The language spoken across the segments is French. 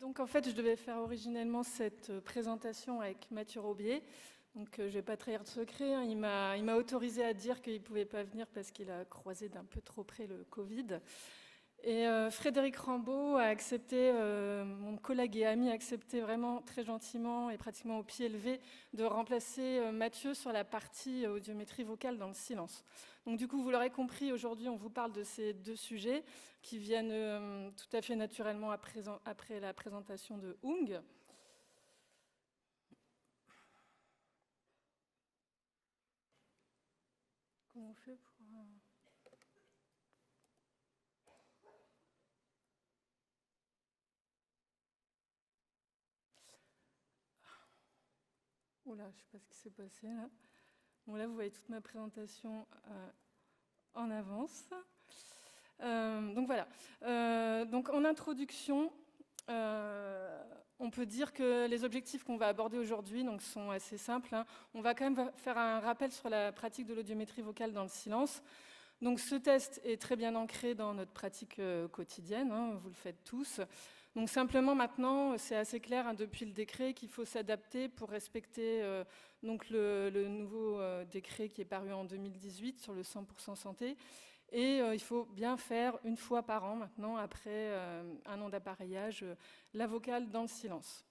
Donc en fait, je devais faire originellement cette présentation avec Mathieu Robier. Donc je ne vais pas trahir de secret, hein. Il m'a autorisé à dire qu'il ne pouvait pas venir parce qu'il a croisé d'un peu trop près le Covid. Et Frédéric Rambaud a accepté, mon collègue et ami a accepté vraiment très gentiment et pratiquement au pied levé de remplacer Mathieu sur la partie audiométrie vocale dans le silence. Donc du coup, vous l'aurez compris, aujourd'hui on vous parle de ces deux sujets qui viennent tout à fait naturellement après la présentation de Hung. Comment on fait pour... Oula, je ne sais pas ce qui s'est passé là. Bon, là, vous voyez toute ma présentation en avance. Donc voilà. Donc en introduction, on peut dire que les objectifs qu'on va aborder aujourd'hui sont assez simples, hein. On va quand même faire un rappel sur la pratique de l'audiométrie vocale dans le silence. Donc ce test est très bien ancré dans notre pratique quotidienne, hein, vous le faites tous. Donc simplement maintenant, c'est assez clair, hein, depuis le décret qu'il faut s'adapter pour respecter donc le nouveau décret qui est paru en 2018 sur le 100% santé. Et il faut bien faire une fois par an maintenant, après un an d'appareillage, la vocale dans le silence.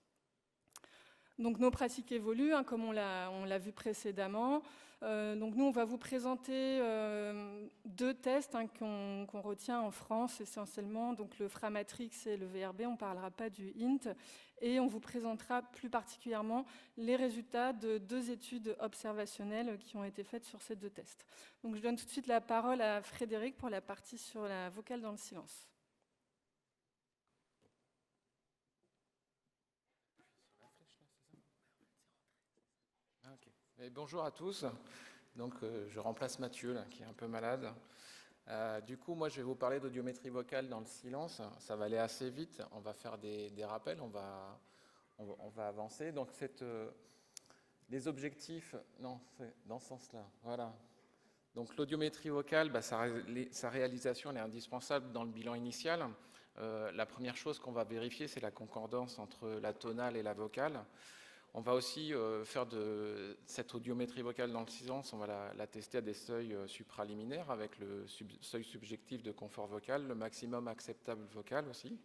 Donc nos pratiques évoluent, hein, comme on l'a vu précédemment. Donc nous, on va vous présenter deux tests, hein, qu'on retient en France essentiellement, donc le Framatrix et le VRB, on ne parlera pas du INT, et on vous présentera plus particulièrement les résultats de deux études observationnelles qui ont été faites sur ces deux tests. Donc je donne tout de suite la parole à Frédéric pour la partie sur la vocale dans le silence. Et bonjour à tous. Donc, je remplace Mathieu, là, qui est un peu malade. Du coup, moi, je vais vous parler d'audiométrie vocale dans le silence. Ça va aller assez vite. On va faire des rappels. On va avancer. Donc, les objectifs... Non, c'est dans ce sens-là. Voilà. Donc, l'audiométrie vocale, sa réalisation elle est indispensable dans le bilan initial. La première chose qu'on va vérifier, c'est la concordance entre la tonale et la vocale. On va aussi faire de cette audiométrie vocale dans le silence, on va la tester à des seuils supraliminaires avec le seuil subjectif de confort vocal, le maximum acceptable vocal aussi.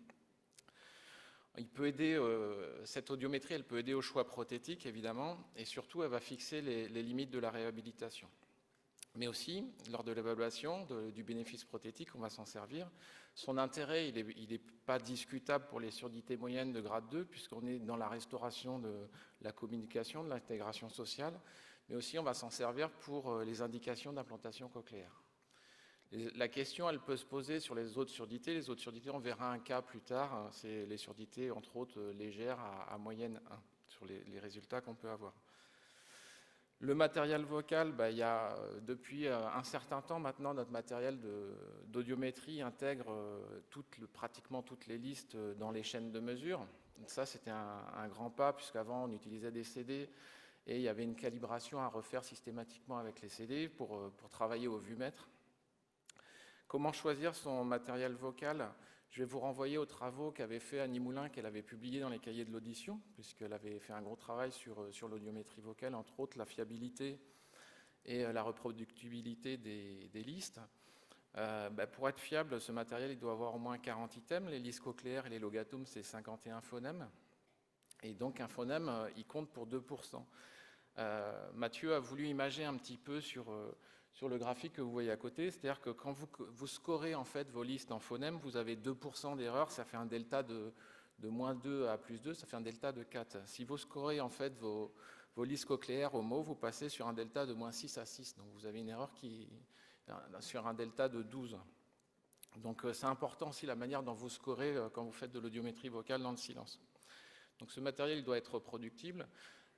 Il peut aider, cette audiométrie, elle peut aider au choix prothétique évidemment, et surtout elle va fixer les limites de la réhabilitation. Mais aussi, lors de l'évaluation du bénéfice prothétique, on va s'en servir. Son intérêt, il n'est pas discutable pour les surdités moyennes de grade 2, puisqu'on est dans la restauration de la communication, de l'intégration sociale, mais aussi on va s'en servir pour les indications d'implantation cochléaire. La question, elle peut se poser sur les autres surdités. Les autres surdités, on verra un cas plus tard, c'est les surdités, entre autres, légères à moyenne 1, sur les résultats qu'on peut avoir. Le matériel vocal, il y a depuis un certain temps maintenant, notre matériel d'audiométrie intègre pratiquement toutes les listes dans les chaînes de mesure. Donc ça, c'était un grand pas, puisqu'avant, on utilisait des CD et il y avait une calibration à refaire systématiquement avec les CD pour travailler au vumètre. Comment choisir son matériel vocal ? Je vais vous renvoyer aux travaux qu'avait fait Annie Moulin, qu'elle avait publiés dans les cahiers de l'audition, puisqu'elle avait fait un gros travail sur l'audiométrie vocale, entre autres la fiabilité et la reproductibilité des listes. Pour être fiable, ce matériel il doit avoir au moins 40 items. Les listes cochléaires et les logatums, c'est 51 phonèmes. Et donc un phonème, il compte pour 2%. Mathieu a voulu imager un petit peu sur le graphique que vous voyez à côté, c'est-à-dire que quand vous scorez en fait vos listes en phonèmes, vous avez 2% d'erreur, ça fait un delta de moins 2 à plus 2, ça fait un delta de 4. Si vous scorez en fait vos listes cochléaires au mot, vous passez sur un delta de moins 6 à 6, donc vous avez une erreur sur un delta de 12. Donc c'est important aussi la manière dont vous scorez quand vous faites de l'audiométrie vocale dans le silence. Donc ce matériel il doit être reproductible.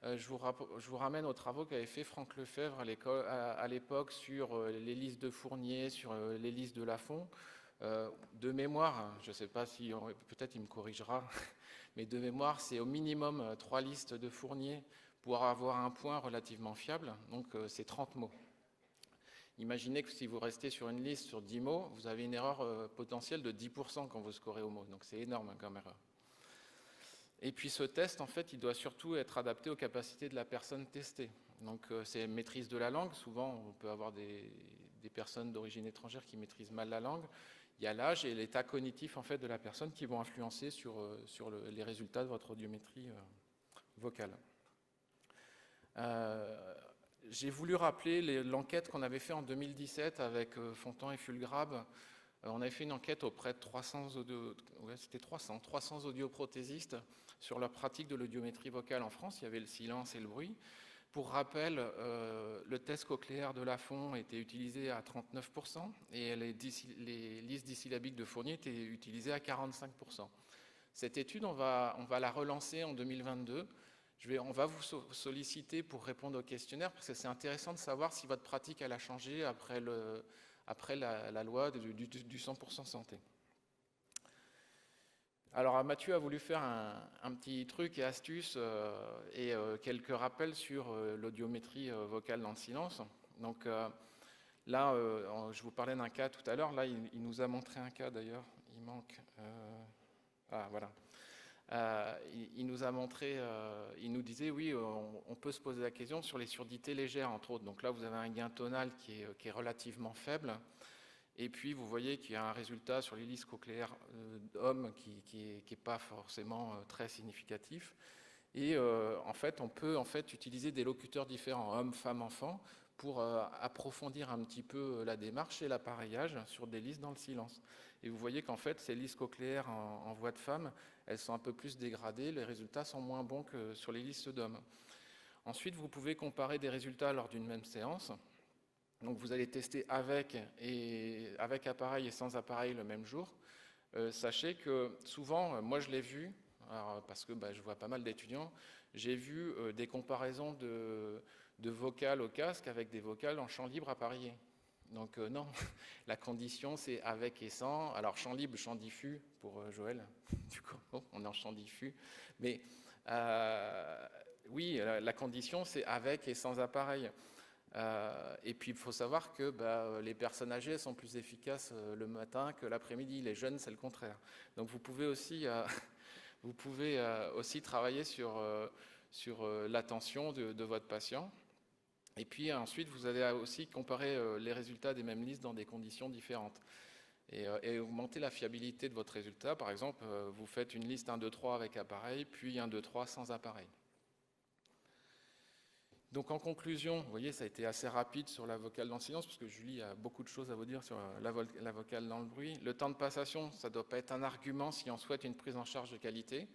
Je vous ramène aux travaux qu'avait fait Franck Lefebvre à l'époque sur les listes de Fournier, sur les listes de Lafont. De mémoire, je ne sais pas si, peut-être il me corrigera, mais de mémoire, c'est au minimum 3 listes de Fournier pour avoir un point relativement fiable, donc c'est 30 mots. Imaginez que si vous restez sur une liste sur 10 mots, vous avez une erreur potentielle de 10% quand vous scorez au mot, donc c'est énorme comme erreur. Et puis ce test, en fait, il doit surtout être adapté aux capacités de la personne testée. Donc c'est maîtrise de la langue. Souvent, on peut avoir des personnes d'origine étrangère qui maîtrisent mal la langue. Il y a l'âge et l'état cognitif en fait, de la personne qui vont influencer sur les résultats de votre audiométrie vocale. J'ai voulu rappeler l'enquête qu'on avait fait en 2017 avec Fontan et Fulgrab. On avait fait une enquête auprès de 300 audioprothésistes sur leur pratique de l'audiométrie vocale en France. Il y avait le silence et le bruit. Pour rappel, le test cochléaire de Lafon était utilisé à 39% et les listes dissyllabiques de Fournier étaient utilisées à 45%. Cette étude, on va la relancer en 2022. On va vous solliciter pour répondre au questionnaire parce que c'est intéressant de savoir si votre pratique elle a changé après la loi du 100% santé. Alors Mathieu a voulu faire un petit truc et astuce et quelques rappels sur l'audiométrie vocale dans le silence. Donc là, je vous parlais d'un cas tout à l'heure. Là, il nous a montré un cas d'ailleurs. Il manque... voilà. Il nous a montré, il nous disait oui, on peut se poser la question sur les sουρdités légères entre autres. Donc là, vous avez un gain tonal qui est relativement faible. Et puis, vous voyez qu'il y a un résultat sur les listes cochléaires d'hommes qui n'est pas forcément très significatif. Et en fait, on peut utiliser des locuteurs différents, hommes, femmes, enfants, pour approfondir un petit peu la démarche et l'appareillage sur des listes dans le silence. Et vous voyez qu'en fait, ces listes cochléaires en voix de femme, elles sont un peu plus dégradées, les résultats sont moins bons que sur les listes d'hommes. Ensuite, vous pouvez comparer des résultats lors d'une même séance. Donc vous allez tester avec appareil et sans appareil le même jour. Sachez que souvent, moi je l'ai vu, alors, parce que je vois pas mal d'étudiants, j'ai vu des comparaisons de vocales au casque avec des vocales en champ libre appareillé. Donc non, la condition c'est avec et sans. Alors champ libre, champ diffus pour Joël, du coup on est en champ diffus. Mais oui, la condition c'est avec et sans appareil. Et puis il faut savoir que les personnes âgées sont plus efficaces le matin que l'après-midi. Les jeunes, c'est le contraire. Donc vous pouvez aussi, travailler sur l'attention de votre patient. Et puis ensuite, vous allez aussi comparer les résultats des mêmes listes dans des conditions différentes. Et augmenter la fiabilité de votre résultat. Par exemple, vous faites une liste 1, 2, 3 avec appareil, puis 1, 2, 3 sans appareil. Donc en conclusion, vous voyez, ça a été assez rapide sur la vocale dans le silence, parce que Julie a beaucoup de choses à vous dire sur la vocale dans le bruit. Le temps de passation, ça ne doit pas être un argument si on souhaite une prise en charge de qualité.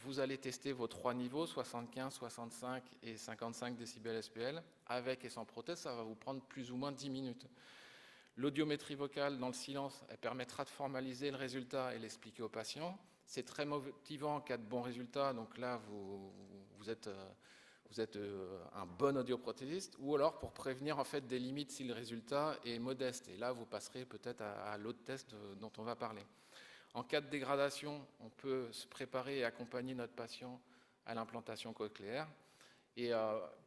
Vous allez tester vos 3 niveaux, 75, 65 et 55 décibels SPL. Avec et sans prothèse, ça va vous prendre plus ou moins 10 minutes. L'audiométrie vocale dans le silence, elle permettra de formaliser le résultat et l'expliquer au patient. C'est très motivant en cas de bons résultats, donc là, vous êtes un bon audioprothésiste, ou alors pour prévenir en fait des limites si le résultat est modeste. Et là, vous passerez peut-être à l'autre test dont on va parler. En cas de dégradation, on peut se préparer et accompagner notre patient à l'implantation cochléaire. Et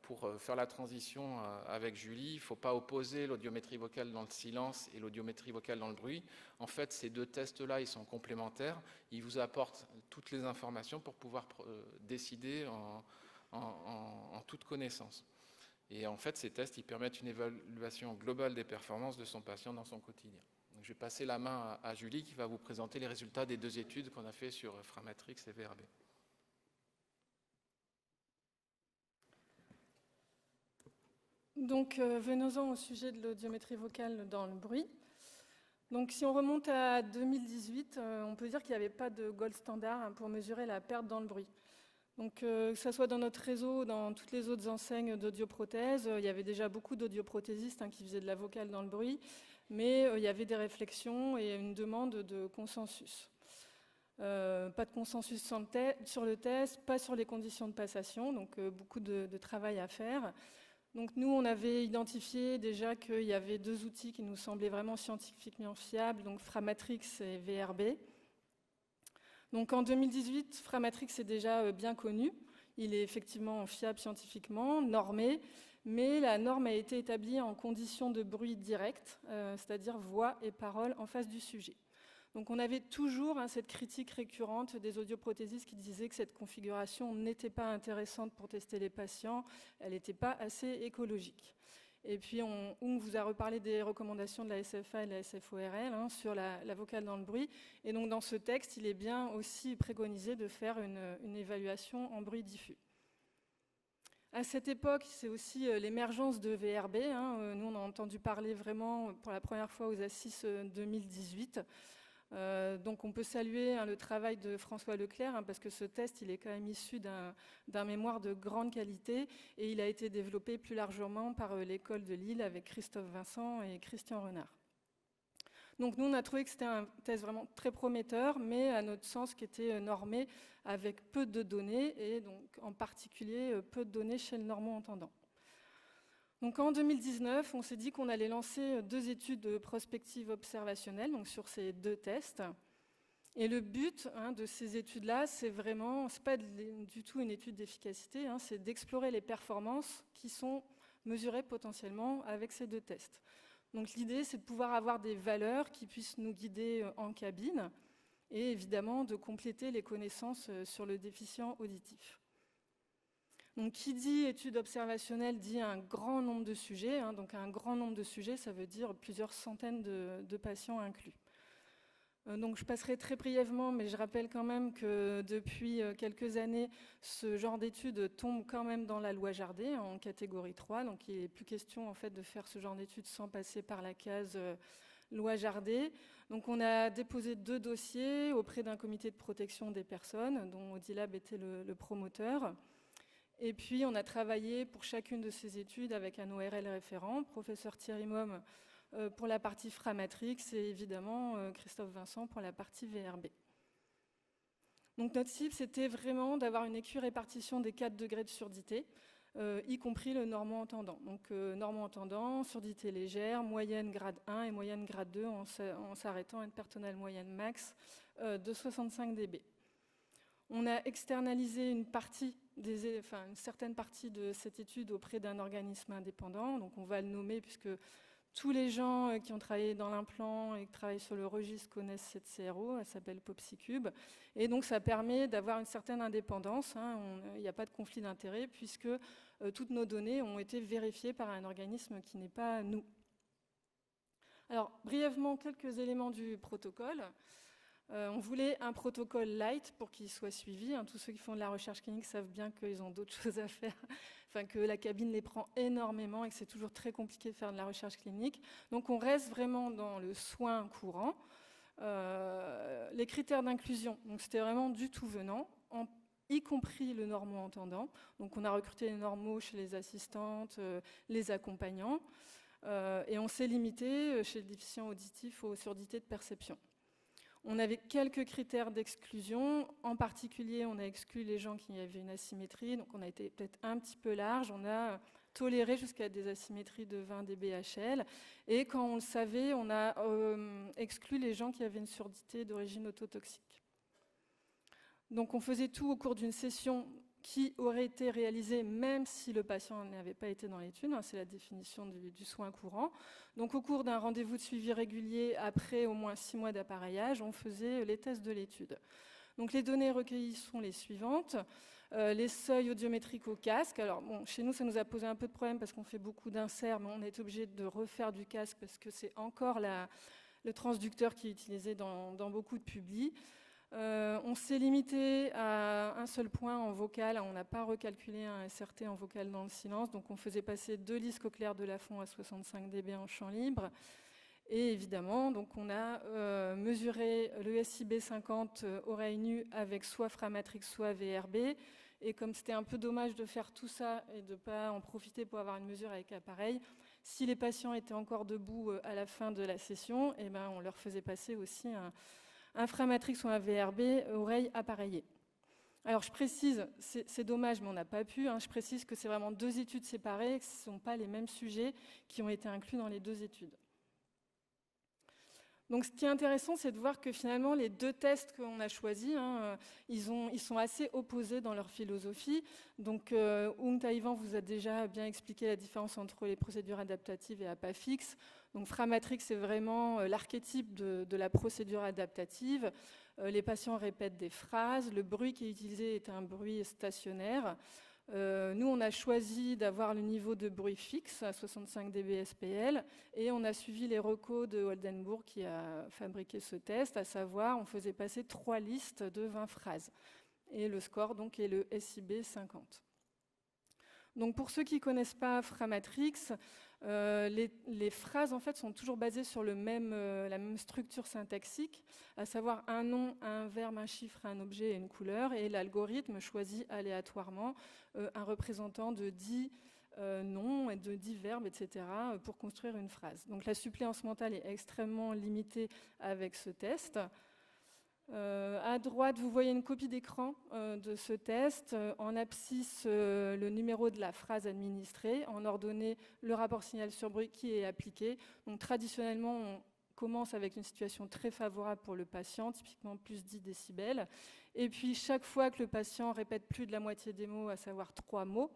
pour faire la transition avec Julie, il ne faut pas opposer l'audiométrie vocale dans le silence et l'audiométrie vocale dans le bruit. En fait, ces deux tests-là, ils sont complémentaires. Ils vous apportent toutes les informations pour pouvoir décider en toute connaissance. Et en fait, ces tests, ils permettent une évaluation globale des performances de son patient dans son quotidien. Donc, je vais passer la main à Julie qui va vous présenter les résultats des 2 études qu'on a fait sur Framatrix et VRB. Donc, venons-en au sujet de l'audiométrie vocale dans le bruit. Donc, si on remonte à 2018, on peut dire qu'il n'y avait pas de gold standard pour mesurer la perte dans le bruit. Donc, que ce soit dans notre réseau ou dans toutes les autres enseignes d'audioprothèses, il y avait déjà beaucoup d'audioprothésistes qui faisaient de la vocale dans le bruit, mais il y avait des réflexions et une demande de consensus. Pas de consensus sur le test, pas sur les conditions de passation, donc beaucoup de travail à faire. Donc nous, on avait identifié déjà qu'il y avait 2 outils qui nous semblaient vraiment scientifiquement fiables, donc Framatrix et VRB. Donc en 2018, Framatrix est déjà bien connu. Il est effectivement fiable scientifiquement, normé, mais la norme a été établie en conditions de bruit direct, c'est-à-dire voix et paroles en face du sujet. Donc on avait toujours cette critique récurrente des audioprothésistes qui disaient que cette configuration n'était pas intéressante pour tester les patients, elle n'était pas assez écologique. Et puis on vous a reparlé des recommandations de la SFA et de la SFORL sur la vocale dans le bruit. Et donc dans ce texte, il est bien aussi préconisé de faire une évaluation en bruit diffus. À cette époque, c'est aussi l'émergence de VRB. Nous, on a entendu parler vraiment pour la première fois aux Assises 2018. Donc on peut saluer le travail de François Leclerc, parce que ce test, il est quand même issu d'un mémoire de grande qualité et il a été développé plus largement par l'école de Lille avec Christophe Vincent et Christian Renard. Donc nous, on a trouvé que c'était un test vraiment très prometteur, mais à notre sens qui était normé avec peu de données, et donc en particulier peu de données chez le normand-entendant. Donc en 2019, on s'est dit qu'on allait lancer 2 études de prospective observationnelle, donc sur ces 2 tests. Et le but de ces études-là, c'est pas du tout une étude d'efficacité, c'est d'explorer les performances qui sont mesurées potentiellement avec ces 2 tests. Donc l'idée, c'est de pouvoir avoir des valeurs qui puissent nous guider en cabine et évidemment de compléter les connaissances sur le déficient auditif. Donc qui dit étude observationnelle dit un grand nombre de sujets. Donc un grand nombre de sujets, ça veut dire plusieurs centaines de patients inclus. Donc je passerai très brièvement, mais je rappelle quand même que depuis quelques années, ce genre d'études tombe quand même dans la loi Jardé en catégorie 3. Donc il n'est plus question en fait de faire ce genre d'études sans passer par la case loi Jardé. Donc on a déposé 2 dossiers auprès d'un comité de protection des personnes, dont Audilab était le promoteur. Et puis on a travaillé pour chacune de ces études avec un ORL référent, professeur Thierry Maume, pour la partie Framatrix et évidemment Christophe Vincent pour la partie VRB. Donc notre cible, c'était vraiment d'avoir une équirépartition des 4 degrés de surdité, y compris le normand-entendant. Donc normand-entendant, surdité légère, moyenne grade 1 et moyenne grade 2 en s'arrêtant à une perte tonale moyenne max de 65 dB. On a externalisé une certaine partie de cette étude auprès d'un organisme indépendant, donc on va le nommer puisque tous les gens qui ont travaillé dans l'implant et qui travaillent sur le registre connaissent cette CRO, elle s'appelle PopsiCube. Et donc ça permet d'avoir une certaine indépendance, il n'y a pas de conflit d'intérêt puisque toutes nos données ont été vérifiées par un organisme qui n'est pas nous. Alors brièvement, quelques éléments du protocole. On voulait un protocole light pour qu'il soit suivi. Tous ceux qui font de la recherche clinique savent bien qu'ils ont d'autres choses à faire, que la cabine les prend énormément et que c'est toujours très compliqué de faire de la recherche clinique. Donc on reste vraiment dans le soin courant. Les critères d'inclusion, donc c'était vraiment du tout venant, y compris le normand-entendant. Donc on a recruté les normaux chez les assistantes, les accompagnants, et on s'est limité chez le déficient auditif aux surdités de perception. On avait quelques critères d'exclusion. En particulier, on a exclu les gens qui avaient une asymétrie. Donc, on a été peut-être un petit peu large. On a toléré jusqu'à des asymétries de 20 dBHL. Et quand on le savait, on a exclu les gens qui avaient une surdité d'origine ototoxique. Donc, on faisait tout au cours d'une session qui aurait été réalisée même si le patient n'avait pas été dans l'étude. C'est la définition du soin courant. Donc au cours d'un rendez-vous de suivi régulier, après au moins 6 mois d'appareillage, on faisait les tests de l'étude. Donc les données recueillies sont les suivantes. Les seuils audiométriques au casque. Alors bon, chez nous, ça nous a posé un peu de problème parce qu'on fait beaucoup d'inserts, mais on est obligé de refaire du casque parce que c'est encore le transducteur qui est utilisé dans beaucoup de publis. On s'est limité à un seul point en vocal, on n'a pas recalculé un SRT en vocal dans le silence, donc on faisait passer 2 listes cochléaires de Lafond à 65 dB en champ libre. Et évidemment, donc on a mesuré le SIB 50 oreille nue avec soit Framatrix, soit VRB. Et comme c'était un peu dommage de faire tout ça et de ne pas en profiter pour avoir une mesure avec appareil, si les patients étaient encore debout à la fin de la session, on leur faisait passer aussi un Framatrix ou un VRB oreille appareillée. Alors je précise, c'est dommage, mais on n'a pas pu. Je précise que c'est vraiment 2 études séparées, et que ce ne sont pas les mêmes sujets qui ont été inclus dans les 2 études. Donc ce qui est intéressant, c'est de voir que finalement les deux tests qu'on a choisis, ils sont assez opposés dans leur philosophie. Donc Hung Taïwan vous a déjà bien expliqué la différence entre les procédures adaptatives et à pas fixe. Donc Framatrik, c'est vraiment l'archétype de la procédure adaptative. Les patients répètent des phrases, le bruit qui est utilisé est un bruit stationnaire. Nous, on a choisi d'avoir le niveau de bruit fixe à 65 dB SPL et on a suivi les recos de Oldenburg qui a fabriqué ce test, à savoir on faisait passer 3 listes de 20 phrases. Et le score donc est le SIB 50. Donc pour ceux qui ne connaissent pas Framatrik, les phrases en fait sont toujours basées sur la même structure syntaxique, à savoir un nom, un verbe, un chiffre, un objet et une couleur, et l'algorithme choisit aléatoirement un représentant de 10 noms et de 10 verbes, etc. pour construire une phrase. Donc la suppléance mentale est extrêmement limitée avec ce test. À droite, vous voyez une copie d'écran de ce test. En abscisse, le numéro de la phrase administrée. En ordonnée, le rapport signal sur bruit qui est appliqué. Donc traditionnellement, on commence avec une situation très favorable pour le patient, typiquement plus 10 décibels. Et puis, chaque fois que le patient répète plus de la moitié des mots, à savoir 3 mots,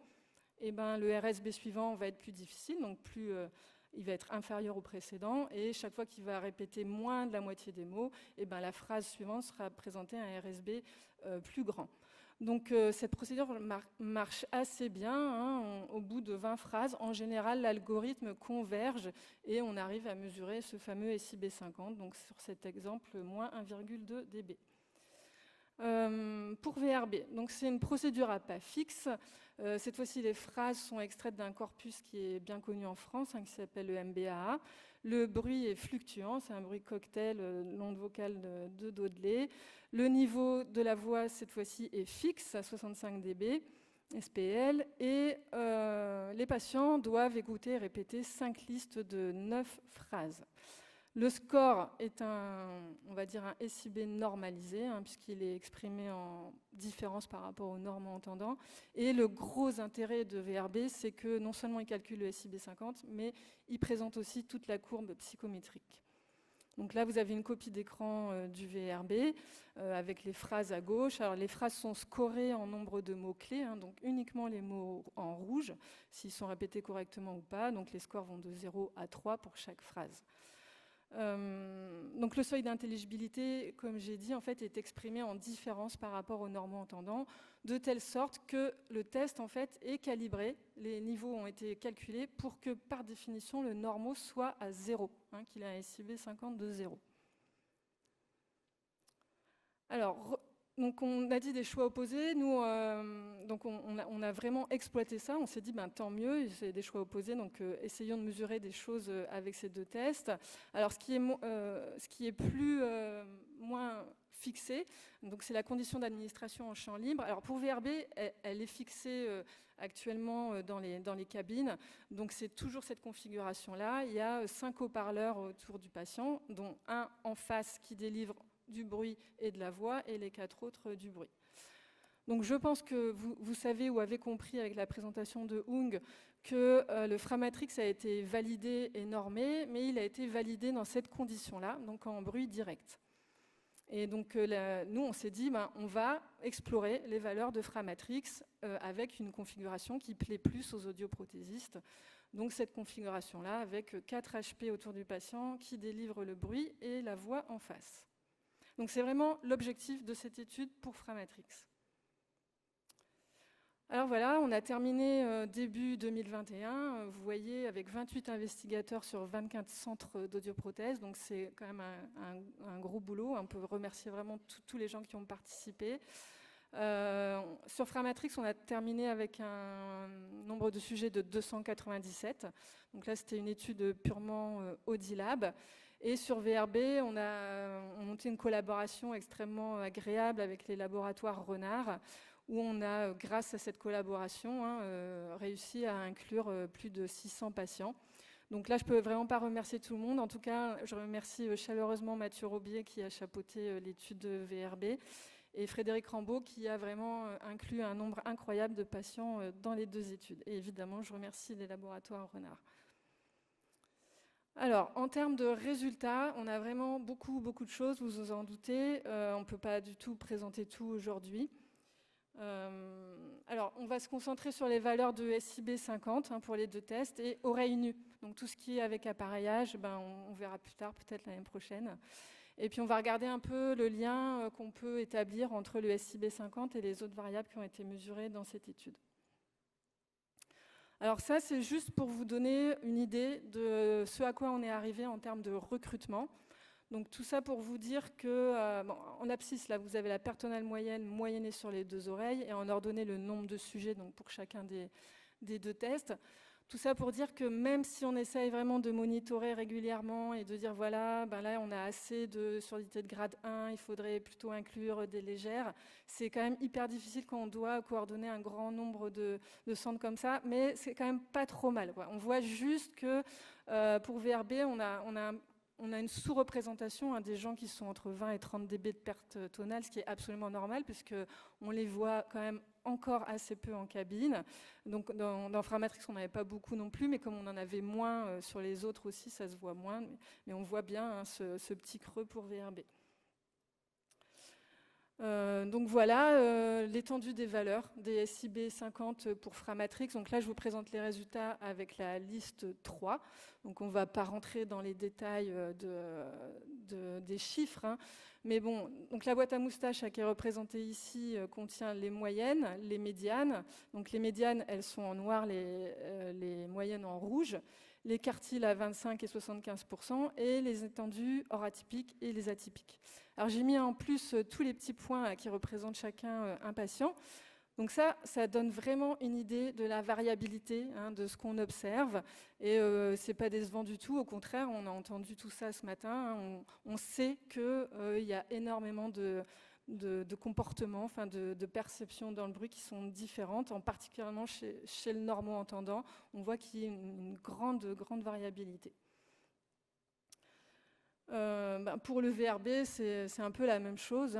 eh ben, le RSB suivant va être plus difficile, donc il va être inférieur au précédent, et chaque fois qu'il va répéter moins de la moitié des mots, eh ben, la phrase suivante sera présentée à un RSB plus grand. Donc cette procédure marche assez bien. Au bout de 20 phrases, en général, l'algorithme converge et on arrive à mesurer ce fameux SIB 50, donc sur cet exemple, moins 1,2 dB. Pour VRB, donc c'est une procédure à pas fixe. Cette fois-ci, les phrases sont extraites d'un corpus qui est bien connu en France, qui s'appelle le MBAA. Le bruit est fluctuant, c'est un bruit cocktail, l'onde vocale de Dodley. Le niveau de la voix, cette fois-ci, est fixe à 65 dB SPL. Et les patients doivent écouter et répéter 5 listes de 9 phrases. Le score est on va dire un SIB normalisé, puisqu'il est exprimé en différence par rapport aux normaux entendants. Et le gros intérêt de VRB, c'est que non seulement il calcule le SIB 50, mais il présente aussi toute la courbe psychométrique. Donc là, vous avez une copie d'écran du VRB avec les phrases à gauche. Alors les phrases sont scorées en nombre de mots-clés, donc uniquement les mots en rouge, s'ils sont répétés correctement ou pas. Donc les scores vont de 0 à 3 pour chaque phrase. Donc le seuil d'intelligibilité, comme j'ai dit, en fait, est exprimé en différence par rapport aux normaux entendants, de telle sorte que le test en fait, est calibré, les niveaux ont été calculés pour que, par définition, le normaux soit à 0, qu'il ait un SIB 50 de 0. Alors, donc on a dit des choix opposés. Nous, donc on a vraiment exploité ça. On s'est dit, tant mieux, c'est des choix opposés. Donc essayons de mesurer des choses avec ces deux tests. Alors ce qui est moins fixé, donc c'est la condition d'administration en champ libre. Alors pour VRB, elle est fixée actuellement dans les cabines. Donc c'est toujours cette configuration-là. Il y a 5 haut-parleurs autour du patient, dont un en face qui délivre du bruit et de la voix, et les 4 autres du bruit. Donc je pense que vous savez ou avez compris avec la présentation de Hung que le Framatrik a été validé et normé, mais il a été validé dans cette condition-là, donc en bruit direct. Et donc nous, on s'est dit, on va explorer les valeurs de Framatrik avec une configuration qui plaît plus aux audioprothésistes. Donc cette configuration-là, avec 4 HP autour du patient qui délivrent le bruit et la voix en face. Donc c'est vraiment l'objectif de cette étude pour Framatrik. Alors voilà, on a terminé début 2021, vous voyez, avec 28 investigateurs sur 24 centres d'audioprothèse, donc c'est quand même un gros boulot. On peut remercier vraiment tous les gens qui ont participé. Sur Framatrik, on a terminé avec un nombre de sujets de 297. Donc là, c'était une étude purement Audilab. Et sur VRB, on a monté une collaboration extrêmement agréable avec les laboratoires Renard, où on a, grâce à cette collaboration, réussi à inclure plus de 600 patients. Donc là, je ne peux vraiment pas remercier tout le monde. En tout cas, je remercie chaleureusement Mathieu Robier qui a chapeauté l'étude de VRB et Frédéric Rambaud qui a vraiment inclus un nombre incroyable de patients dans les 2 études. Et évidemment, je remercie les laboratoires Renard. Alors, en termes de résultats, on a vraiment beaucoup de choses, vous vous en doutez. On ne peut pas du tout présenter tout aujourd'hui. Alors, on va se concentrer sur les valeurs de SIB 50 pour les 2 tests et oreille nue. Donc, tout ce qui est avec appareillage, on verra plus tard, peut-être l'année prochaine. Et puis, on va regarder un peu le lien qu'on peut établir entre le SIB 50 et les autres variables qui ont été mesurées dans cette étude. Alors ça, c'est juste pour vous donner une idée de ce à quoi on est arrivé en termes de recrutement. Donc tout ça pour vous dire que, en abscisse, là, vous avez la perte tonale moyenne moyennée sur les 2 oreilles et en ordonnée le nombre de sujets donc pour chacun des 2 tests. Tout ça pour dire que même si on essaye vraiment de monitorer régulièrement et de dire voilà, là on a assez de surdité de grade 1, il faudrait plutôt inclure des légères, c'est quand même hyper difficile quand on doit coordonner un grand nombre de centres comme ça, mais c'est quand même pas trop mal, quoi. On voit juste que pour VRB, on a une sous-représentation des gens qui sont entre 20 et 30 dB de perte tonale, ce qui est absolument normal puisqu'on les voit quand même encore assez peu en cabine. Donc dans Framatrix, on n'avait pas beaucoup non plus, mais comme on en avait moins sur les autres aussi, ça se voit moins. Mais on voit bien ce petit creux pour VRB. Donc voilà l'étendue des valeurs des SIB 50 pour Framatrix. Donc là, je vous présente les résultats avec la liste 3. Donc on ne va pas rentrer dans les détails des chiffres. Mais bon, donc la boîte à moustaches qui est représentée ici contient les moyennes, les médianes. Donc les médianes, elles sont en noir, les moyennes en rouge. Les quartiles à 25 et 75%, et les étendues hors atypiques et les atypiques. Alors j'ai mis en plus tous les petits points qui représentent chacun un patient. Donc ça donne vraiment une idée de la variabilité de ce qu'on observe. Et c'est pas décevant du tout. Au contraire, on a entendu tout ça ce matin. On sait qu'il y a énormément de comportements, de perceptions dans le bruit qui sont différentes, en particulièrement chez le normo-entendant. On voit qu'il y a une grande variabilité. Pour le VRB, c'est un peu la même chose.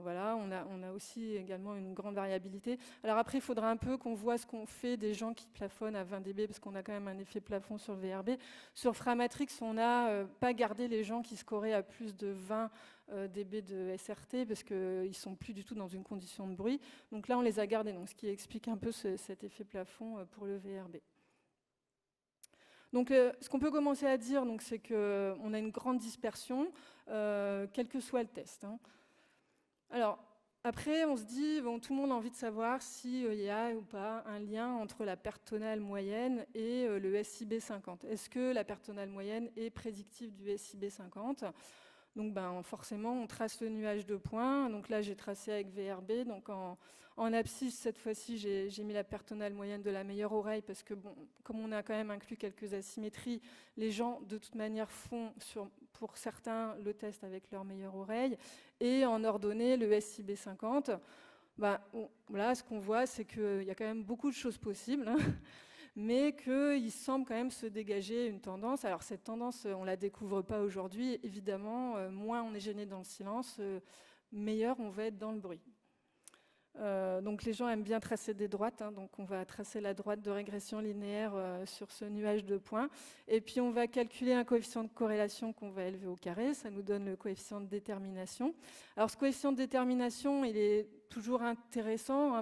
Voilà, on a aussi également une grande variabilité. Alors après, il faudra un peu qu'on voit ce qu'on fait des gens qui plafonnent à 20 dB, parce qu'on a quand même un effet plafond sur le VRB. Sur Framatrix, on n'a pas gardé les gens qui scoraient à plus de 20 dB de SRT, parce qu'ils ne sont plus du tout dans une condition de bruit. Donc là, on les a gardés, donc, ce qui explique un peu cet effet plafond pour le VRB. Donc, ce qu'on peut commencer à dire, c'est qu'on a une grande dispersion, quel que soit le test. Alors, après, on se dit, tout le monde a envie de savoir s'il y a ou pas un lien entre la perte tonale moyenne et le SIB 50. Est-ce que la perte tonale moyenne est prédictive du SIB 50 ? Donc, forcément, on trace le nuage de points. Donc là, j'ai tracé avec VRB. Donc, en abscisse, cette fois-ci, j'ai mis la perte tonale moyenne de la meilleure oreille parce que, comme on a quand même inclus quelques asymétries, les gens, de toute manière, font, pour certains, le test avec leur meilleure oreille. Et en ordonnée, le SIB 50, là, ce qu'on voit, c'est qu'il y a quand même beaucoup de choses possibles. Mais qu'il semble quand même se dégager une tendance. Alors cette tendance, on ne la découvre pas aujourd'hui. Évidemment, moins on est gêné dans le silence, meilleur on va être dans le bruit. Donc les gens aiment bien tracer des droites, donc on va tracer la droite de régression linéaire sur ce nuage de points. Et puis on va calculer un coefficient de corrélation qu'on va élever au carré, ça nous donne le coefficient de détermination. Alors ce coefficient de détermination, il est toujours intéressant,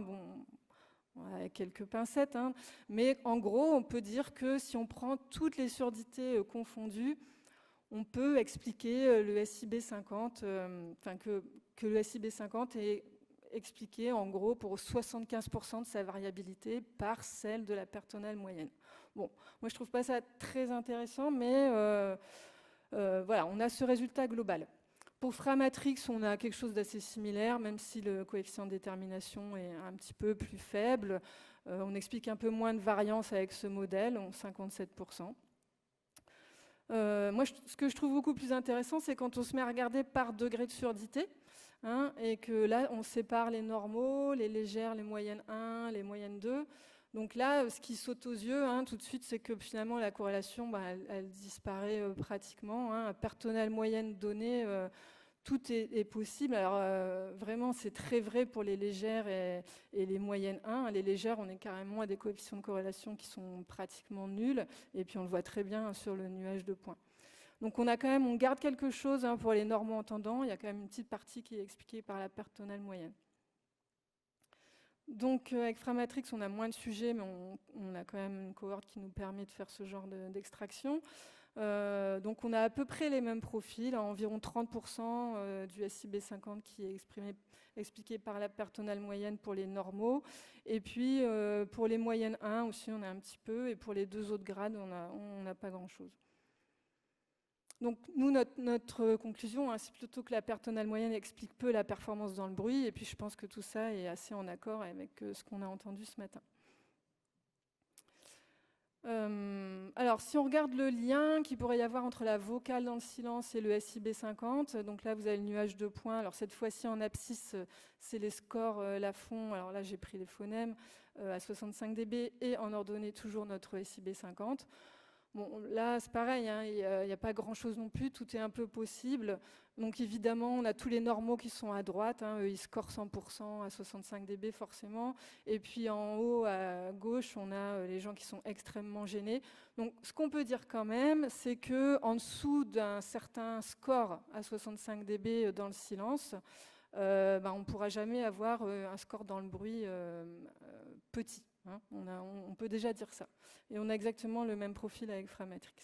avec quelques pincettes, mais en gros, on peut dire que si on prend toutes les surdités confondues, on peut expliquer le SIB 50, que le SIB 50 est expliqué en gros pour 75% de sa variabilité par celle de la perte tonale moyenne. Bon, moi je trouve pas ça très intéressant, mais voilà, on a ce résultat global. Pour Framatrix, on a quelque chose d'assez similaire, même si le coefficient de détermination est un petit peu plus faible. On explique un peu moins de variance avec ce modèle, 57%. Moi, ce que je trouve beaucoup plus intéressant, c'est quand on se met à regarder par degré de surdité, et que là, on sépare les normaux, les légères, les moyennes 1, les moyennes 2. Donc là, ce qui saute aux yeux tout de suite, c'est que finalement, la corrélation, elle disparaît pratiquement. Perte tonale moyenne donnée, tout est possible. Alors vraiment, c'est très vrai pour les légères et les moyennes 1. Les légères, on est carrément à des coefficients de corrélation qui sont pratiquement nuls. Et puis on le voit très bien sur le nuage de points. Donc on garde quelque chose pour les normo-entendants. Il y a quand même une petite partie qui est expliquée par la perte tonale moyenne. Donc avec Framatrix, on a moins de sujets, mais on a quand même une cohorte qui nous permet de faire ce genre d'extraction. Donc on a à peu près les mêmes profils, environ 30% du SIB50 qui est expliqué par la perte tonale moyenne pour les normaux. Et puis pour les moyennes 1 aussi, on a un petit peu. Et pour les 2 autres grades, on n'a pas grand-chose. Donc nous, notre conclusion, c'est plutôt que la perte tonale moyenne explique peu la performance dans le bruit. Et puis je pense que tout ça est assez en accord avec ce qu'on a entendu ce matin. Alors, si on regarde le lien qu'il pourrait y avoir entre la vocale dans le silence et le SIB50, donc là, vous avez le nuage de points. Alors, cette fois-ci, en abscisse, c'est les scores Lafond. Alors là, j'ai pris les phonèmes à 65 dB et en ordonnée toujours notre SIB50. Bon, là, c'est pareil, il n'y a pas grand-chose non plus, tout est un peu possible. Donc évidemment, on a tous les normaux qui sont à droite, eux, ils scorent 100% à 65 dB forcément. Et puis en haut, à gauche, on a les gens qui sont extrêmement gênés. Donc ce qu'on peut dire quand même, c'est qu'en dessous d'un certain score à 65 dB dans le silence, on ne pourra jamais avoir un score dans le bruit petit. On peut déjà dire ça. Et on a exactement le même profil avec Framatrix.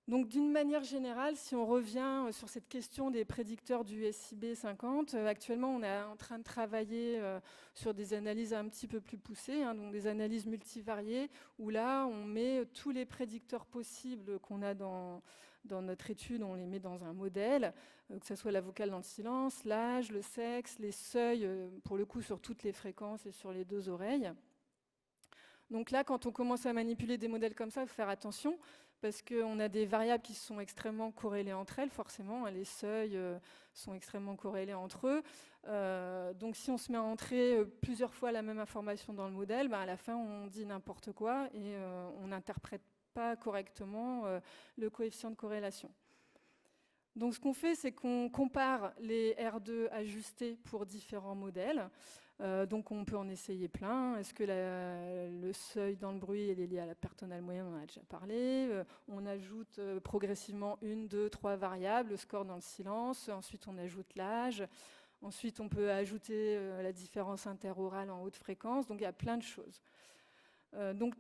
Donc d'une manière générale, si on revient sur cette question des prédicteurs du SIB50, actuellement on est en train de travailler sur des analyses un petit peu plus poussées, donc des analyses multivariées, où là on met tous les prédicteurs possibles qu'on a dans notre étude, on les met dans un modèle, que ce soit la vocale dans le silence, l'âge, le sexe, les seuils, pour le coup sur toutes les fréquences et sur les 2 oreilles. Donc là, quand on commence à manipuler des modèles comme ça, il faut faire attention, parce qu'on a des variables qui sont extrêmement corrélées entre elles, forcément, les seuils sont extrêmement corrélés entre eux. Donc si on se met à entrer plusieurs fois la même information dans le modèle, à la fin on dit n'importe quoi et on n'interprète pas correctement le coefficient de corrélation. Donc ce qu'on fait, c'est qu'on compare les R2 ajustés pour différents modèles. Donc on peut en essayer plein. Est-ce que le seuil dans le bruit est lié à la perte tonale moyenne? On en a déjà parlé. On ajoute progressivement 1, 2, 3 variables, le score dans le silence. Ensuite on ajoute l'âge. Ensuite on peut ajouter la différence interorale en haute fréquence. Donc il y a plein de choses. Donc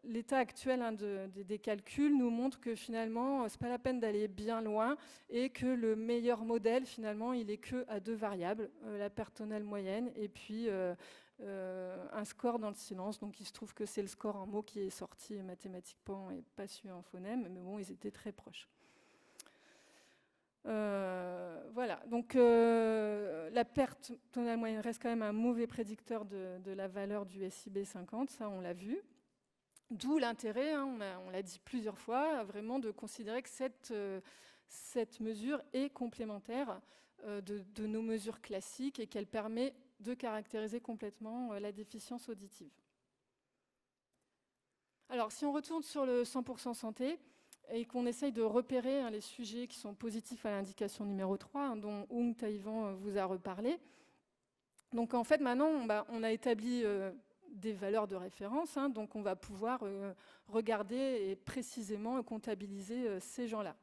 l'état actuel des calculs nous montre que finalement c'est pas la peine d'aller bien loin et que le meilleur modèle finalement il est que à 2 variables, la perte tonale moyenne et puis un score dans le silence. Donc il se trouve que c'est le score en mots qui est sorti mathématiquement et pas celui en phonème, mais bon ils étaient très proches. Voilà, donc la perte tonale moyenne reste quand même un mauvais prédicteur de la valeur du SIB50, ça on l'a vu. D'où l'intérêt, on l'a dit plusieurs fois, vraiment de considérer que cette mesure est complémentaire de nos mesures classiques et qu'elle permet de caractériser complètement la déficience auditive. Alors si on retourne sur le 100% santé, et qu'on essaye de repérer les sujets qui sont positifs à l'indication numéro 3, dont Hung Taïwan vous a reparlé. Donc en fait, maintenant, on a établi des valeurs de référence, donc on va pouvoir regarder et précisément comptabiliser ces gens-là.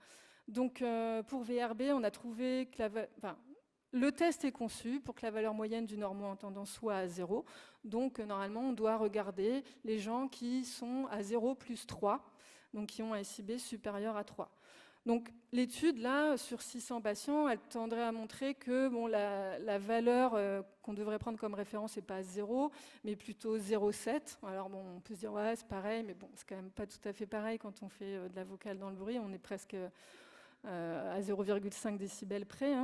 Donc pour VRB, on a trouvé que le test est conçu pour que la valeur moyenne du normo-entendant soit à 0. Donc normalement, on doit regarder les gens qui sont à 0 plus 3, donc qui ont un SIB supérieur à 3. Donc l'étude, là, sur 600 patients, elle tendrait à montrer que la valeur qu'on devrait prendre comme référence n'est pas 0, mais plutôt 0,7. Alors bon, on peut se dire, ouais, c'est pareil, mais bon, c'est quand même pas tout à fait pareil quand on fait de la vocale dans le bruit, on est presque à 0,5 décibels près.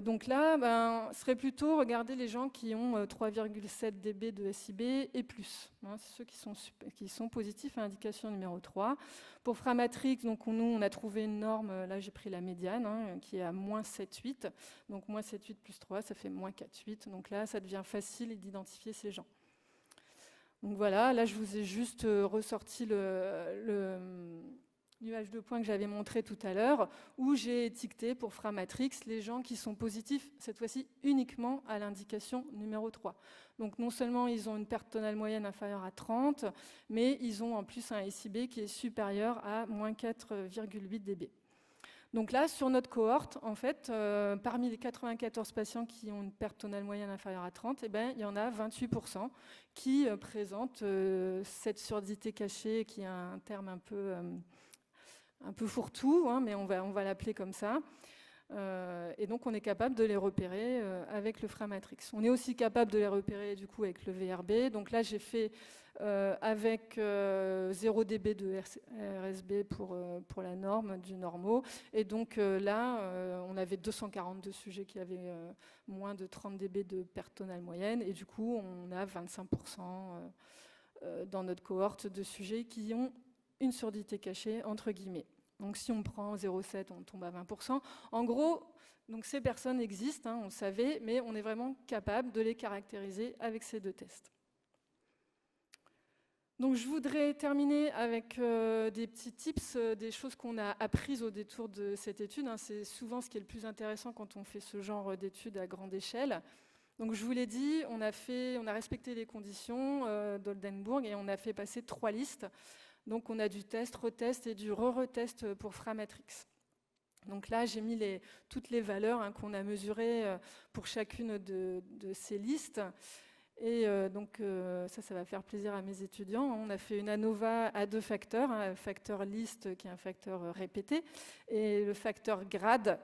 Donc là, serait plutôt regarder les gens qui ont 3,7 dB de SIB et plus. C'est ceux qui sont positifs à indication numéro 3. Pour Framatrix, donc nous, on a trouvé une norme, là j'ai pris la médiane, qui est à moins 7,8. Donc moins 7,8 plus 3, ça fait moins 4,8. Donc là, ça devient facile d'identifier ces gens. Donc voilà, là je vous ai juste ressorti nuage de points que j'avais montré tout à l'heure, où j'ai étiqueté pour Framatrix les gens qui sont positifs, cette fois-ci uniquement à l'indication numéro 3. Donc non seulement ils ont une perte tonale moyenne inférieure à 30, mais ils ont en plus un SIB qui est supérieur à moins 4,8 dB. Donc là, sur notre cohorte, en fait, parmi les 94 patients qui ont une perte tonale moyenne inférieure à 30, eh ben, il y en a 28% qui présentent cette surdité cachée, qui est un terme un peu fourre-tout, hein, mais on va l'appeler comme ça. Et donc, on est capable de les repérer avec le Framatrix. On est aussi capable de les repérer du coup avec le VRB. Donc là, j'ai fait avec 0 dB de RSB pour la norme du normaux. Et donc là, on avait 242 sujets qui avaient moins de 30 dB de perte tonale moyenne. Et du coup, on a 25% dans notre cohorte de sujets qui ont une surdité cachée, entre guillemets. Donc si on prend 0,7, on tombe à 20%. En gros, donc ces personnes existent, hein, on le savait, mais on est vraiment capable de les caractériser avec ces deux tests. Donc je voudrais terminer avec des petits tips, des choses qu'on a apprises au détour de cette étude. Hein. C'est souvent ce qui est le plus intéressant quand on fait ce genre d'études à grande échelle. Donc je vous l'ai dit, on a respecté les conditions d'Oldenburg et on a fait passer 3 listes. Donc on a du test, retest et du re-retest pour Framatrix. Donc là, j'ai mis toutes les valeurs qu'on a mesurées pour chacune de ces listes. Et donc ça va faire plaisir à mes étudiants. On a fait une ANOVA à 2 facteurs, un facteur liste qui est un facteur répété, et le facteur grade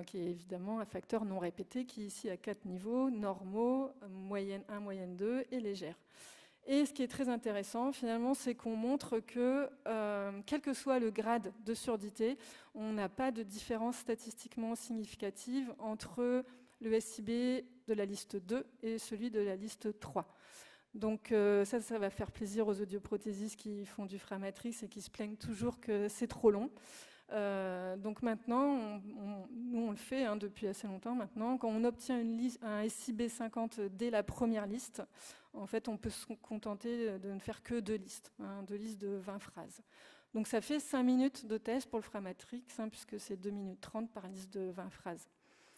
qui est évidemment un facteur non répété, qui est ici à 4 niveaux, normaux, moyenne 1, moyenne 2 et légère. Et ce qui est très intéressant, finalement, c'est qu'on montre que, quel que soit le grade de surdité, on n'a pas de différence statistiquement significative entre le SIB de la liste 2 et celui de la liste 3. Donc ça va faire plaisir aux audioprothésistes qui font du Framatrix et qui se plaignent toujours que c'est trop long. Donc maintenant, nous on le fait depuis assez longtemps maintenant, quand on obtient un SIB 50 dès la première liste, en fait on peut se contenter de ne faire que 2 listes, 2 listes de 20 phrases. Donc ça fait 5 minutes de test pour le Framatrix, puisque c'est 2 minutes 30 par liste de 20 phrases.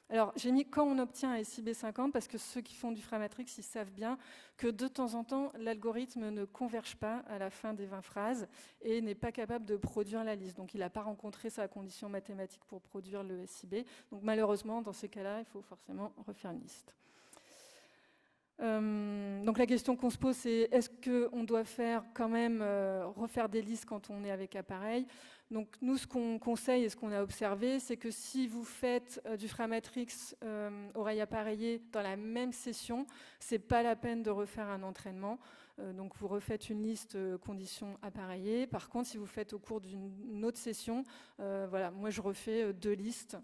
Alors, j'ai mis quand on obtient un SIB 50, parce que ceux qui font du Framatrix, ils savent bien que de temps en temps, l'algorithme ne converge pas à la fin des 20 phrases et n'est pas capable de produire la liste. Donc, il n'a pas rencontré sa condition mathématique pour produire le SIB. Donc, malheureusement, dans ces cas-là, il faut forcément refaire une liste. Donc, la question qu'on se pose, c'est est-ce qu'on doit quand même refaire des listes quand on est avec appareil ? Donc nous, ce qu'on conseille et ce qu'on a observé, c'est que si vous faites du Framatrix oreille appareillée dans la même session, c'est pas la peine de refaire un entraînement. Donc vous refaites une liste conditions appareillées. Par contre, si vous faites au cours d'une autre session, voilà, moi je refais 2 listes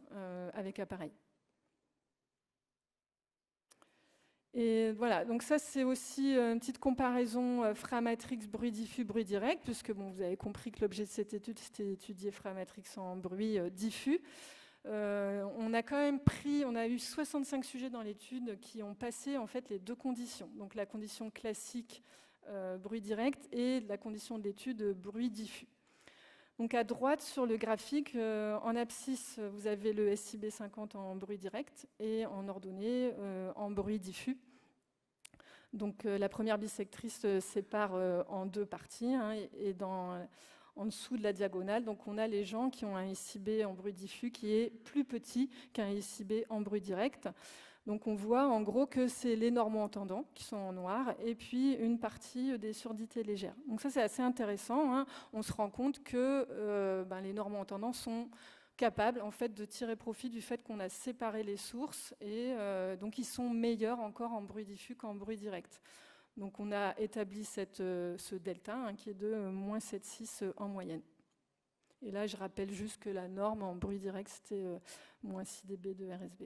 avec appareil. Et voilà, donc ça c'est aussi une petite comparaison Framatrix bruit diffus, bruit direct, puisque bon, vous avez compris que l'objet de cette étude c'était d'étudier Framatrix en bruit diffus. On a quand même on a eu 65 sujets dans l'étude qui ont passé en fait les 2 conditions, donc la condition classique bruit direct et la condition de l'étude bruit diffus. Donc à droite sur le graphique, en abscisse, vous avez le SIB 50 en bruit direct et en ordonnée en bruit diffus. Donc la première bisectrice se sépare en 2 parties et en dessous de la diagonale, donc on a les gens qui ont un SIB en bruit diffus qui est plus petit qu'un SIB en bruit direct. Donc on voit en gros que c'est les normo-entendants qui sont en noir et puis une partie des surdités légères. Donc ça c'est assez intéressant, on se rend compte que les normo-entendants sont capables en fait de tirer profit du fait qu'on a séparé les sources et donc ils sont meilleurs encore en bruit diffus qu'en bruit direct. Donc on a établi ce delta qui est de moins 7,6 en moyenne. Et là je rappelle juste que la norme en bruit direct c'était moins 6 dB de RSB.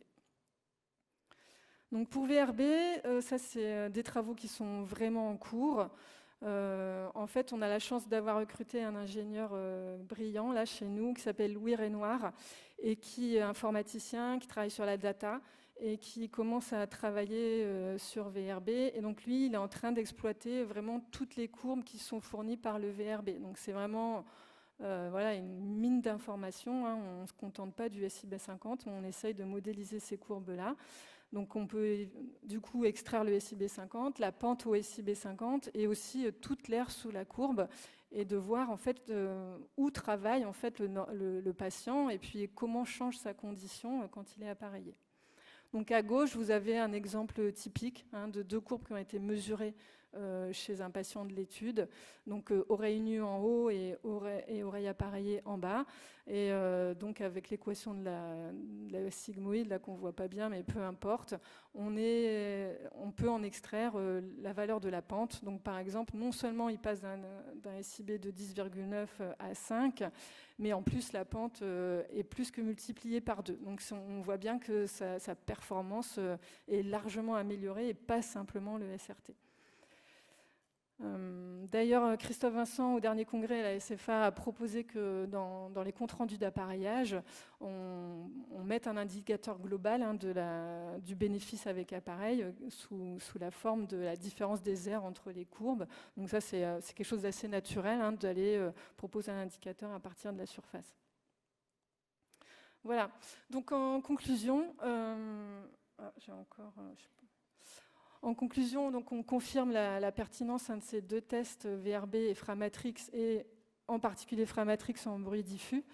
Donc pour VRB, ça c'est des travaux qui sont vraiment en cours. En fait, on a la chance d'avoir recruté un ingénieur brillant là chez nous qui s'appelle Louis Renoir et qui est informaticien, qui travaille sur la data et qui commence à travailler sur VRB. Et donc lui, il est en train d'exploiter vraiment toutes les courbes qui sont fournies par le VRB. Donc c'est vraiment voilà, une mine d'informations. Hein. On ne se contente pas du SIB50, mais on essaye de modéliser ces courbes-là. Donc on peut du coup extraire le SIB50, la pente au SIB50 et aussi toute l'aire sous la courbe et de voir en fait où travaille en fait le patient et puis comment change sa condition quand il est appareillé. Donc à gauche, vous avez un exemple typique de 2 courbes qui ont été mesurées chez un patient de l'étude. Donc oreille nue en haut et oreille appareillée en bas. Et donc avec l'équation de la sigmoïde, là qu'on ne voit pas bien, mais peu importe, on peut en extraire la valeur de la pente. Donc par exemple, non seulement il passe d'un SIB de 10,9 à 5, mais en plus la pente est plus que multipliée par 2. Donc on voit bien que sa performance est largement améliorée et pas simplement le SRT. D'ailleurs, Christophe Vincent, au dernier congrès à la SFA, a proposé que dans les comptes rendus d'appareillage, on mette un indicateur global du bénéfice avec appareil sous la forme de la différence des aires entre les courbes. Donc ça, c'est quelque chose d'assez naturel d'aller proposer un indicateur à partir de la surface. Voilà. Donc en conclusion, En conclusion, donc, on confirme la pertinence de ces 2 tests VRB et Framatrix, et en particulier Framatrix en bruit diffus.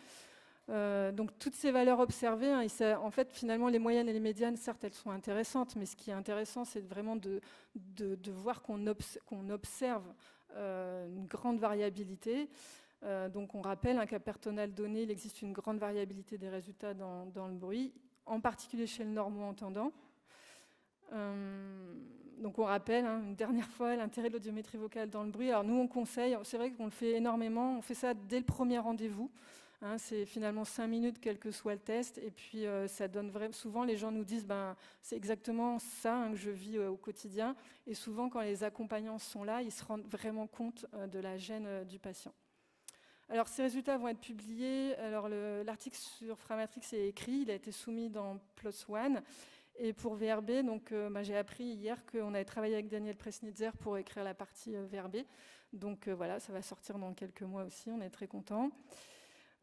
Donc toutes ces valeurs observées, en fait, finalement, les moyennes et les médianes, certes, elles sont intéressantes, mais ce qui est intéressant, c'est vraiment de voir qu'on observe une grande variabilité. Donc on rappelle qu'à paire tonale donnée, il existe une grande variabilité des résultats dans le bruit, en particulier chez le normo-entendant. Donc on rappelle une dernière fois l'intérêt de l'audiométrie vocale dans le bruit. Alors nous on conseille, c'est vrai qu'on le fait énormément, on fait ça dès le premier rendez-vous. C'est finalement 5 minutes quel que soit le test et puis ça donne souvent les gens nous disent c'est exactement ça que je vis au quotidien et souvent quand les accompagnants sont là, ils se rendent vraiment compte de la gêne du patient. Alors ces résultats vont être publiés. Alors l'article sur Framatrix est écrit, il a été soumis dans PLOS ONE. Et pour VRB, donc, j'ai appris hier qu'on avait travaillé avec Daniel Presnitzer pour écrire la partie VRB. Donc voilà, ça va sortir dans quelques mois aussi, on est très contents.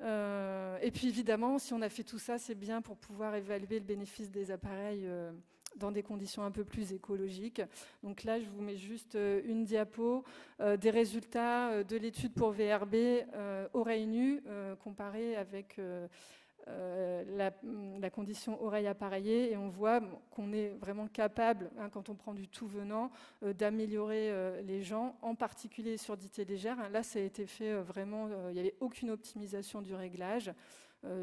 Et puis évidemment, si on a fait tout ça, c'est bien pour pouvoir évaluer le bénéfice des appareils dans des conditions un peu plus écologiques. Donc là, je vous mets juste une diapo des résultats de l'étude pour VRB oreille nue comparée avec la condition oreille appareillée et on voit qu'on est vraiment capable, quand on prend du tout venant, d'améliorer les gens, en particulier sur surdité légère. Là, ça a été fait vraiment, il n'y avait aucune optimisation du réglage,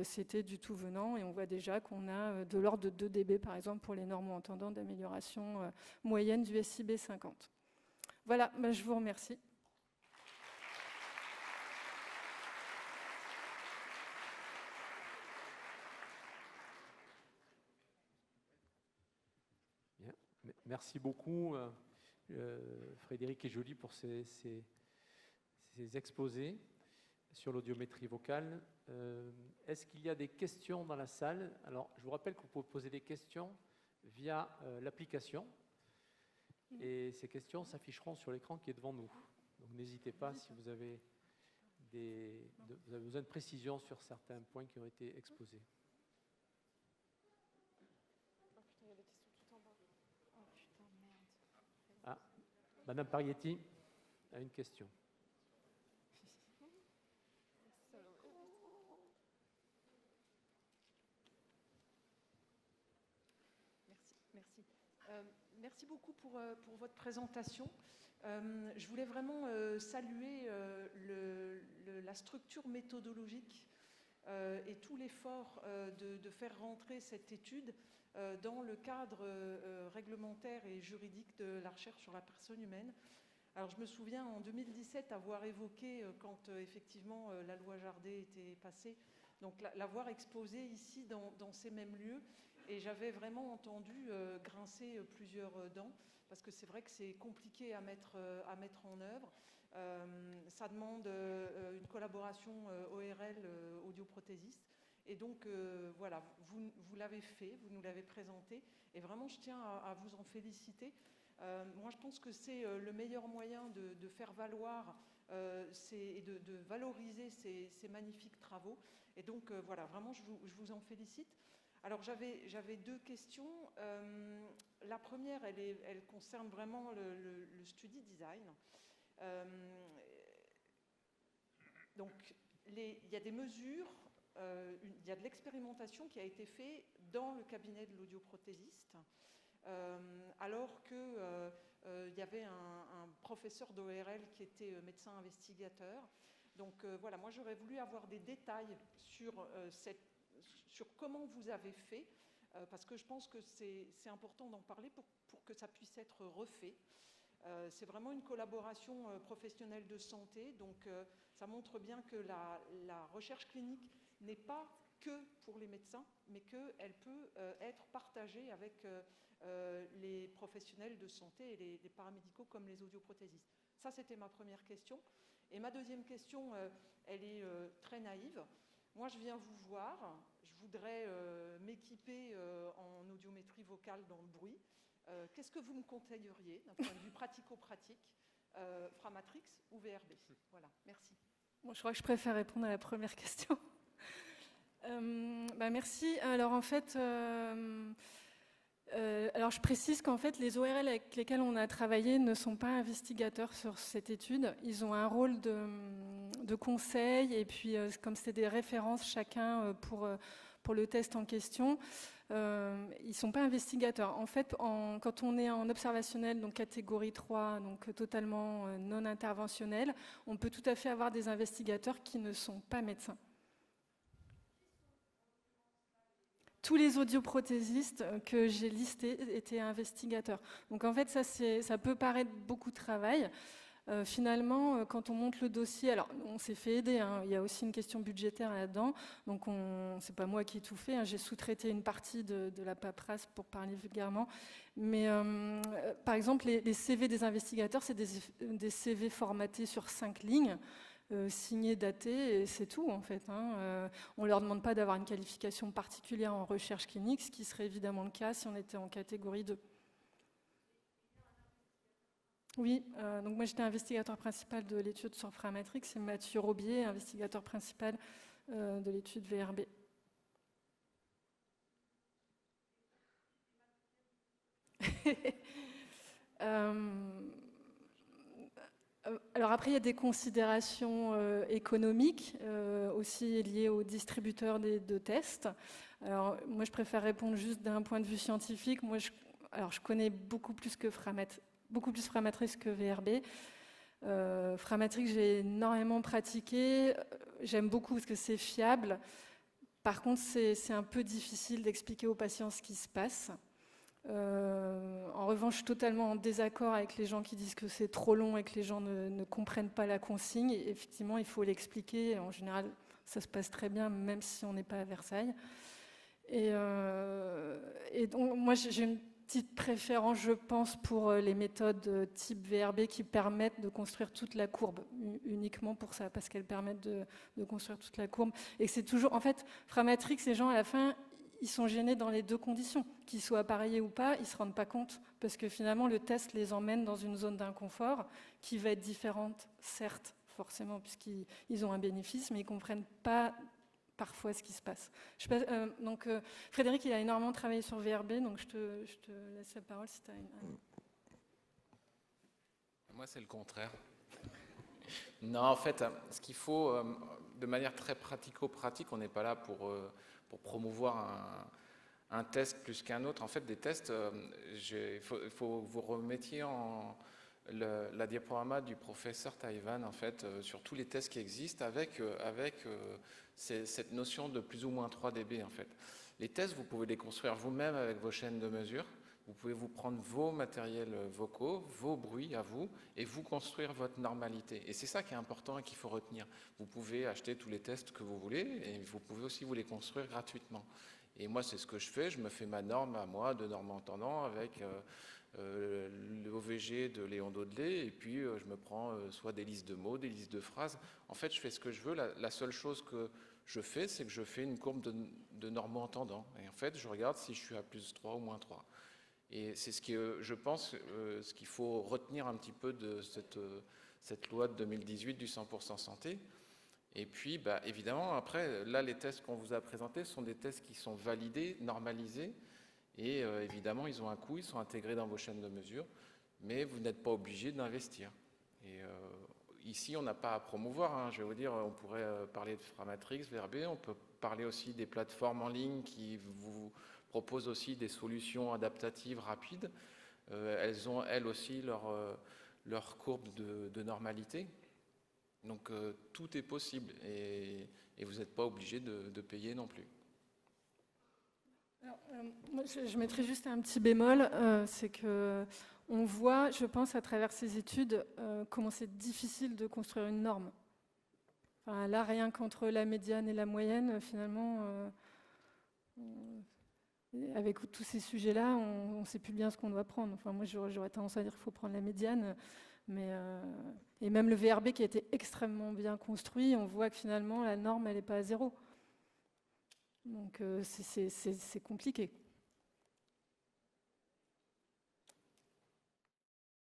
c'était du tout venant et on voit déjà qu'on a de l'ordre de 2 dB par exemple pour les normo-entendants d'amélioration moyenne du SIB50. Voilà, je vous remercie. Merci beaucoup, Frédéric et Julie, pour ces exposés sur l'audiométrie vocale. Est-ce qu'il y a des questions dans la salle? Alors, je vous rappelle que vous pouvez poser des questions via l'application. Et ces questions s'afficheront sur l'écran qui est devant nous. Donc, n'hésitez pas si vous avez besoin de précision sur certains points qui ont été exposés. Madame Parietti a une question. Merci. Merci beaucoup pour votre présentation. Je voulais vraiment saluer la structure méthodologique et tout l'effort de faire rentrer cette étude dans le cadre réglementaire et juridique de la recherche sur la personne humaine. Alors je me souviens en 2017 avoir évoqué, quand effectivement la loi Jardé était passée, donc l'avoir exposée ici dans ces mêmes lieux, et j'avais vraiment entendu grincer plusieurs dents, parce que c'est vrai que c'est compliqué à mettre en œuvre. Ça demande une collaboration ORL, audioprothésiste. Et donc, voilà, vous l'avez fait, vous nous l'avez présenté, et vraiment, je tiens à vous en féliciter. Moi, je pense que c'est le meilleur moyen de faire valoir et de valoriser ces magnifiques travaux. Et donc voilà, vraiment, je vous en félicite. Alors j'avais 2 questions. La première, elle concerne vraiment le study design. Donc il y a des mesures, il y a de l'expérimentation qui a été faite dans le cabinet de l'audioprothésiste, alors que il y avait un professeur d'ORL qui était médecin investigateur. Donc voilà, moi j'aurais voulu avoir des détails sur comment vous avez fait, parce que je pense que c'est important d'en parler pour que ça puisse être refait. C'est vraiment une collaboration professionnelle de santé, donc ça montre bien que la recherche clinique n'est pas que pour les médecins, mais qu'elle peut être partagée avec les professionnels de santé et les paramédicaux comme les audioprothésistes. Ça, c'était ma première question. Et ma deuxième question, elle est très naïve. Moi, je viens vous voir, je voudrais m'équiper en audiométrie vocale dans le bruit. Qu'est-ce que vous me conseilleriez d'un point de vue pratico-pratique, Framatryx ou VRB? Voilà, merci. Bon, je crois que je préfère répondre à la première question. Merci. Alors en fait, alors je précise qu'en fait les ORL avec lesquels on a travaillé ne sont pas investigateurs sur cette étude. Ils ont un rôle de conseil et puis comme c'est des références chacun pour le test en question, ils ne sont pas investigateurs. En fait, quand on est en observationnel, donc catégorie 3, donc totalement non interventionnel, on peut tout à fait avoir des investigateurs qui ne sont pas médecins. Tous les audioprothésistes que j'ai listés étaient investigateurs. Donc en fait, ça peut paraître beaucoup de travail. Finalement, quand on monte le dossier, alors on s'est fait aider, hein, il y a aussi une question budgétaire là-dedans, donc c'est pas moi qui ai tout fait, hein, j'ai sous-traité une partie de la paperasse pour parler vulgairement, mais par exemple les CV des investigateurs, c'est des CV formatés sur 5 lignes, signés, datés, et c'est tout en fait. Hein. On ne leur demande pas d'avoir une qualification particulière en recherche clinique, ce qui serait évidemment le cas si on était en catégorie 2. Oui, donc moi j'étais investigateur principal de l'étude sur Framatryx, c'est Mathieu Robier, investigateur principal de l'étude VRB. Alors après, il y a des considérations économiques aussi liées aux distributeurs de tests. Alors moi, je préfère répondre juste d'un point de vue scientifique. Moi, je connais beaucoup plus Framatryx que VRB. Framatryx, j'ai énormément pratiqué. J'aime beaucoup parce que c'est fiable. Par contre, c'est un peu difficile d'expliquer aux patients ce qui se passe. En revanche, je suis totalement en désaccord avec les gens qui disent que c'est trop long et que les gens ne comprennent pas la consigne. Et effectivement, il faut l'expliquer. En général, ça se passe très bien, même si on n'est pas à Versailles. Et donc, moi, j'ai une petite préférence, je pense, pour les méthodes type VRB qui permettent de construire toute la courbe, uniquement pour ça, parce qu'elles permettent de construire toute la courbe. Et c'est toujours, en fait, Framatryx, les gens, à la fin, ils sont gênés dans les 2 conditions, qu'ils soient appareillés ou pas, ils ne se rendent pas compte, parce que finalement, le test les emmène dans une zone d'inconfort qui va être différente, certes, forcément, puisqu'ils ont un bénéfice, mais ils ne comprennent pas parfois ce qui se passe. Donc, Frédéric, il a énormément travaillé sur VRB, donc je te laisse la parole si tu as une... Moi, c'est le contraire. Non, en fait, ce qu'il faut, de manière très pratico-pratique, on n'est pas là pour promouvoir un test plus qu'un autre. En fait, des tests, il faut vous remettiez la diaporama du professeur Taïwan, en fait, sur tous les tests qui existent, avec cette notion de plus ou moins 3 dB, en fait. Les tests, vous pouvez les construire vous-même avec vos chaînes de mesure. Vous pouvez vous prendre vos matériels vocaux, vos bruits à vous, et vous construire votre normalité. Et c'est ça qui est important et qu'il faut retenir. Vous pouvez acheter tous les tests que vous voulez, et vous pouvez aussi vous les construire gratuitement. Et moi, c'est ce que je fais. Je me fais ma norme à moi de norme entendant avec l'OVG de Léon Daudelet, et puis je me prends soit des listes de mots, des listes de phrases. En fait, je fais ce que je veux. La seule chose que je fais, c'est que je fais une courbe de norme entendant. Et en fait, je regarde si je suis à plus 3 ou moins 3. Et c'est ce qui, je pense, ce qu'il faut retenir un petit peu de cette loi de 2018 du 100% santé. Et puis, évidemment, après, là, les tests qu'on vous a présentés sont des tests qui sont validés, normalisés, et évidemment, ils ont un coût, ils sont intégrés dans vos chaînes de mesure, mais vous n'êtes pas obligé d'investir. Et ici, on n'a pas à promouvoir, hein, je vais vous dire, on pourrait parler de Framatrix, VRB, on peut parler aussi des plateformes en ligne qui vous proposent aussi des solutions adaptatives rapides. Elles ont, elles aussi, leur courbe de normalité. Donc tout est possible et vous n'êtes pas obligé de payer non plus. Alors, moi, je mettrais juste un petit bémol, c'est que on voit, je pense, à travers ces études, comment c'est difficile de construire une norme. Enfin, là, rien qu'entre la médiane et la moyenne, finalement, avec tous ces sujets-là, on ne sait plus bien ce qu'on doit prendre. Enfin, moi, j'aurais tendance à dire qu'il faut prendre la médiane. Mais, et même le VRB qui a été extrêmement bien construit, on voit que finalement, la norme, elle n'est pas à 0. Donc, c'est compliqué.